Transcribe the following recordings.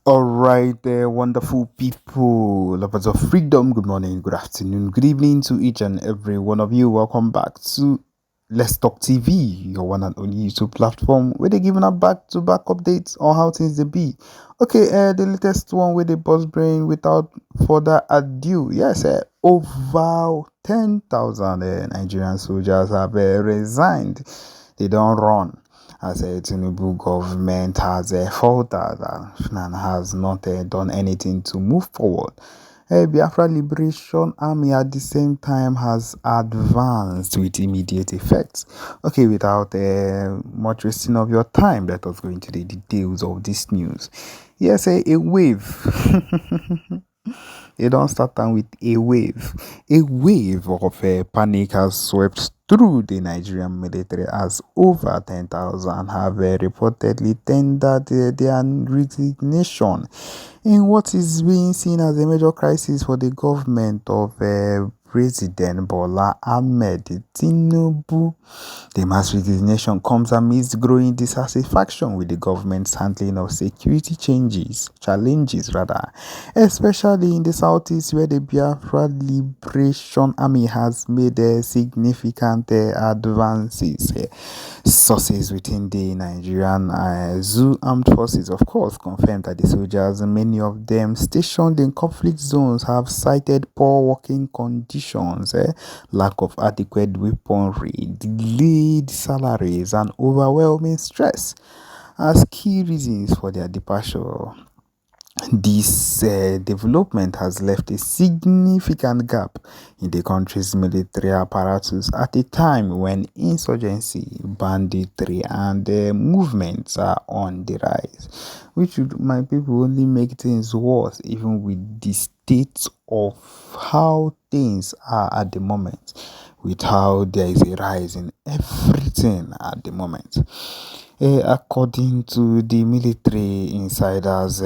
All right, there, wonderful people, lovers of freedom. Good morning, good afternoon, good evening to each and every one of you. Welcome back to Let's Talk TV, your one and only YouTube platform where they're giving up back-to-back updates on how things they be. Okay, the latest one with the boss brain. Without further ado, yes, over 10,000 Nigerian soldiers have resigned. They don't run as a Tinubu government has faltered and has not done anything to move forward. Biafra Liberation Army at the same time has advanced with immediate effects. Okay, without much wasting of your time, let us go into the details of this news. Yes, a wave. They don't start down with a wave. A wave of panic has swept through the Nigerian military as over 10,000 have reportedly tendered their resignation in what is being seen as a major crisis for the government of President Bola Ahmed Tinubu. The mass resignation comes amidst growing dissatisfaction with the government's handling of security challenges rather, especially in the southeast where the Biafra Liberation Army has made significant advances. Sources within the Nigerian Zoo Armed Forces, of course, confirmed that the soldiers, many of them stationed in conflict zones, have cited poor working conditions, lack of adequate weaponry, delayed salaries, and overwhelming stress as key reasons for their departure. This development has left a significant gap in the country's military apparatus at a time when insurgency, banditry, and movements are on the rise, which would, my people, only make things worse, even with the state of how things are at the moment, with how there is a rise in everything at the moment. According to the military insiders,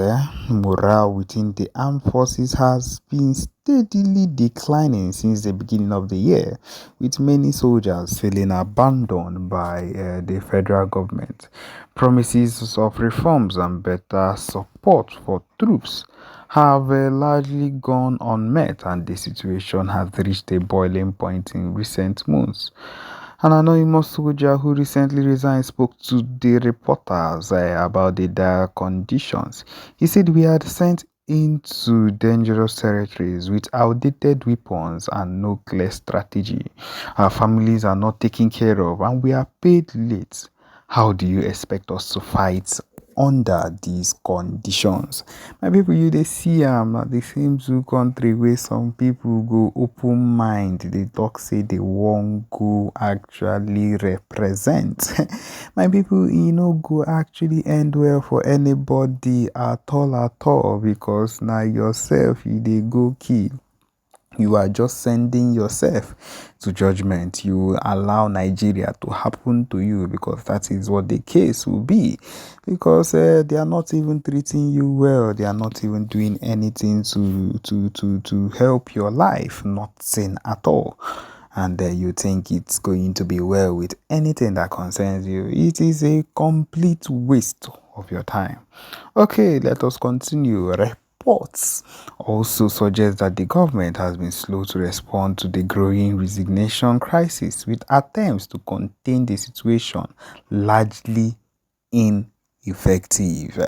morale within the armed forces has been steadily declining since the beginning of the year, with many soldiers feeling abandoned by the federal government. Promises of reforms and better support for troops have largely gone unmet, and the situation has reached a boiling point in recent months. An anonymous soldier who recently resigned spoke to the reporters about the dire conditions. He said, "We had sent into dangerous territories with outdated weapons and no clear strategy. Our families are not taken care of and we are paid late. How do you expect us to fight under these conditions?" My people, you they see na the same zoo country where some people go open mind, they talk say they won't go actually represent. My people, no go actually end well for anybody at all, because now yourself you they go kill. You are just sending yourself to judgment. You allow Nigeria to happen to you, because that is what the case will be. Because they are not even treating you well. They are not even doing anything to help your life. Nothing at all. And you think it's going to be well with anything that concerns you. It is a complete waste of your time. Okay, let us continue. Reports also suggest that the government has been slow to respond to the growing resignation crisis, with attempts to contain the situation largely ineffective.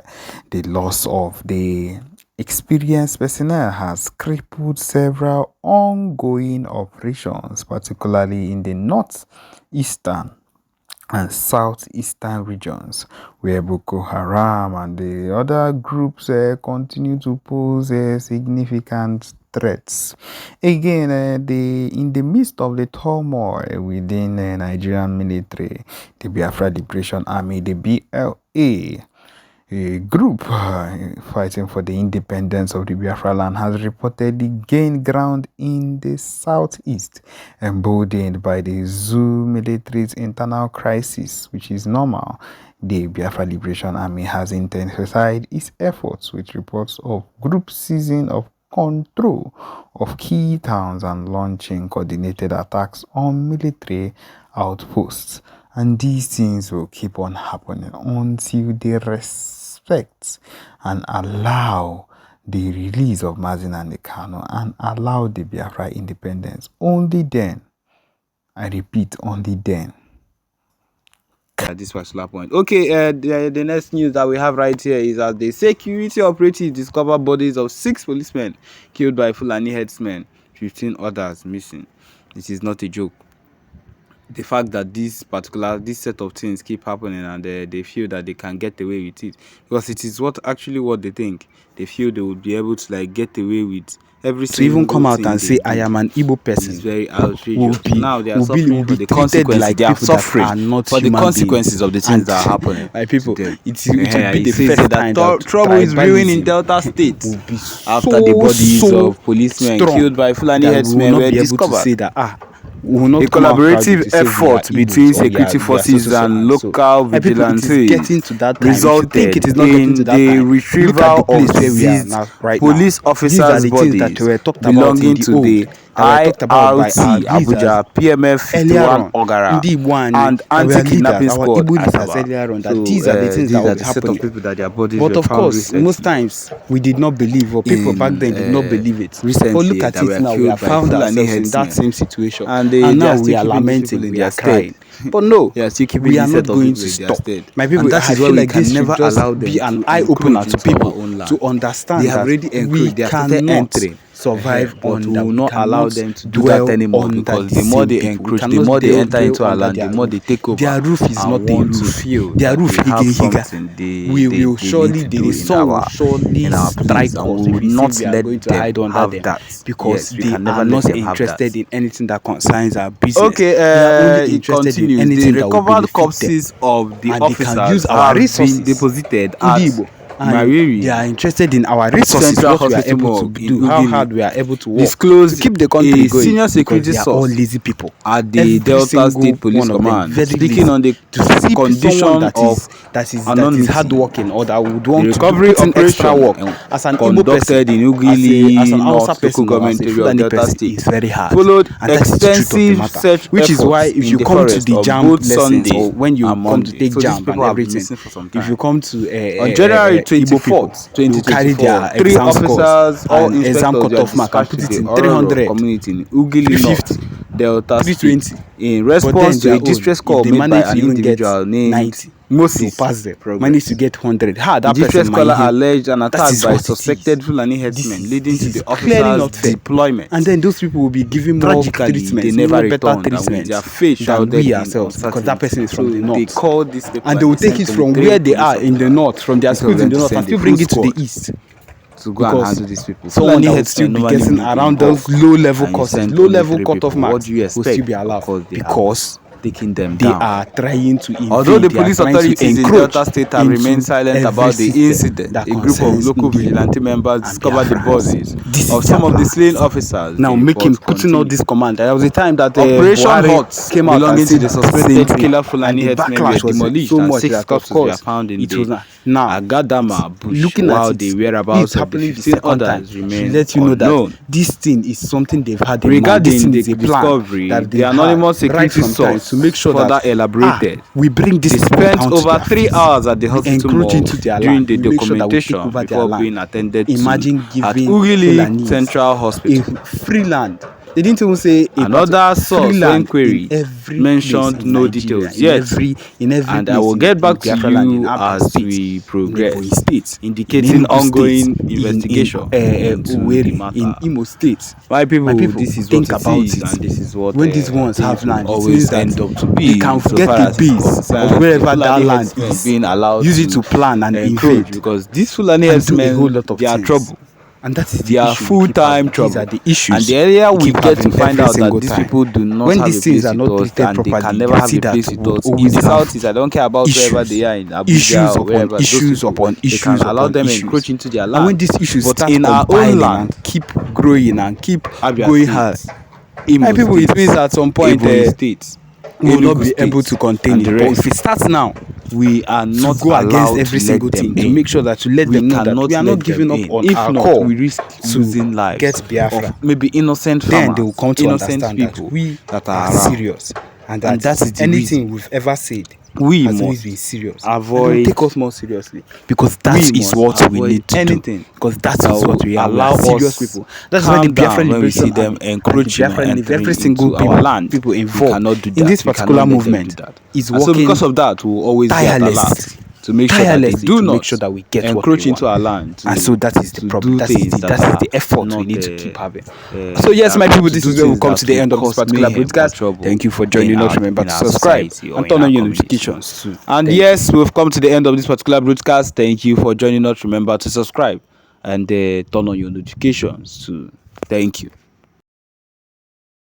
The loss of the experienced personnel has crippled several ongoing operations, particularly in the northeastern and southeastern regions, where Boko Haram and the other groups continue to pose significant threats. Again, in the midst of the turmoil within the Nigerian military, the Biafra Liberation Army, the BLA, a group fighting for the independence of the Biafra land, has reportedly gained ground in the southeast, emboldened by the Zoo military's internal crisis, which is normal. The Biafra Liberation Army has intensified its efforts, with reports of group seizing of control of key towns and launching coordinated attacks on military outposts. And these things will keep on happening until the respect and allow the release of Mazi Nnamdi Kanu and allow the Biafra independence. Only then, I repeat, only then. At this particular point. Okay, the next news that we have right here is that the security operatives discover bodies of 6 policemen killed by Fulani headsmen, 15 others missing. It is not a joke. The fact that this set of things keep happening and they feel that they can get away with it, because it is what they think. They feel they would be able to like get away with every to even come out and say I am an Igbo person is very outrageous. Now they are will suffering for the consequences. Like they are suffering for the consequences of the things that are happening. My people, it will be the first time that trouble is brewing in Delta State after the bodies of policemen killed by Fulani headsmen were discovered. To say that a collaborative effort between security forces and local vigilantes resulted in the retrieval of these police officers' bodies belonging to the IRT Abuja PMF 51 Ogara and anti-kidnapping squad. These are the things that would happen. But of course, most times we did not believe, or people back then did not believe it. But look at it now, we have found ourselves in that same situation. And now we are lamenting, we are crying. But no, we are not going to stop. My people, I feel like this should just be an eye-opener to people to understand that we cannot survive, but we will not allow them to do that anymore, because the more they encroach, the more they enter into our land, the more they take over. Their roof is not a roof. Their roof we will surely, the sun will surely strike us. We will not let them have that, because they are not interested in anything that concerns our business. Okay, it continues. The recovered corpses of the officers have been deposited at and they are interested in our resources, what we are able to do, how hard we are able to work, disclose to keep the country going. Senior security source, all lazy people at the Delta State Police Command, speaking on the condition that is hardworking, or that would want the recovery to put in extra work as an conducted in Ugili, as an North local government area of Delta State, is very hard. Followed extensive search, which is why if you come to the jam lessons, or when you come to take jam and everything, if you come to on January 24th, 2024, 3 officers or inspectors were dispatched to the Ororo community in Ugili North, Delta State, in response to a distress call made by an individual named Moses. Managed to get 100. The distress caller alleged an attack by suspected Fulani headsmen, leading to the officers' deployment. And then those people will be given more treatment. They never returned, and with their face than we ourselves, because that person is from the north. They call this and they will take it from where they are in the north, from their schools in the north, and still bring it to the east. To go and handle these people. Someone that will still be getting around those low-level courses, low-level cut-off marks will still be allowed, because taking them they down. are trying to invade. Although the police authorities in Delta State have remained silent about the incident, a group of local vigilante members discovered the bodies of some of the slain officers. Now putting all this command. There was a time that Operation Hot came out belonging to the suspected killer Fulani headsmen were demolished, and 6 corpses were found in the Agadama bush, looking while at the whereabouts of the 15 others remain let you know that this thing is something they've had in regarding the discovery. The anonymous security source to make sure that elaborated. We bring this. They spent over 3 hours at the hospital during the documentation before being attended to at Ugili Central Hospital. Free land. They didn't even say another source inquiry mentioned no details yet, and I will get back to you as we progress, indicating ongoing investigation in Imo State. Why people this is think what about it is, and this is what when these ones have land, always end up to be. They can get the base of wherever that land is being allowed, use it to plan and invade, because these Fulani headsmen, they are trouble. And that is their full-time trouble. These are the issues. And the earlier we get to find out that these people do not have a place with us, and they can never have a place with us. In the Southeast, I don't care about wherever they are in Abuja or wherever. Issues upon issues. They can allow them encroach into their land. And when these issues start in our own land, keep growing and keep going hard. My people, it means at some point we will not be able to contain it. But if it starts now, we are not to go against every single thing to make sure that to let them know that we are not giving up on our call. We risk losing lives. Get B.R.F. Maybe innocent farmers. Then they will come to understand that we are serious, and that is anything we've ever said we has always must been serious. avoid, Take us more seriously, because that is what we need to do. Because that is what we are. We are serious people. That's why the Biafran when we see Liberation them Army and the encroaching or Biafran entering every single into our land. people We involved cannot do that. in this We particular cannot let them movement do that. is And working so because of that, we'll always be at alert to make sure that they do to not make sure that we get what encroach we into want. our land. And so that is the problem. That is the effort we need to keep having. So yes, my people, this is where we come to the end of this particular broadcast. Thank you for joining us. Remember to subscribe and turn on your notifications too. And yes, we've come to the end of this particular broadcast. Thank you for joining us. Remember to subscribe and turn on your notifications too. Thank you.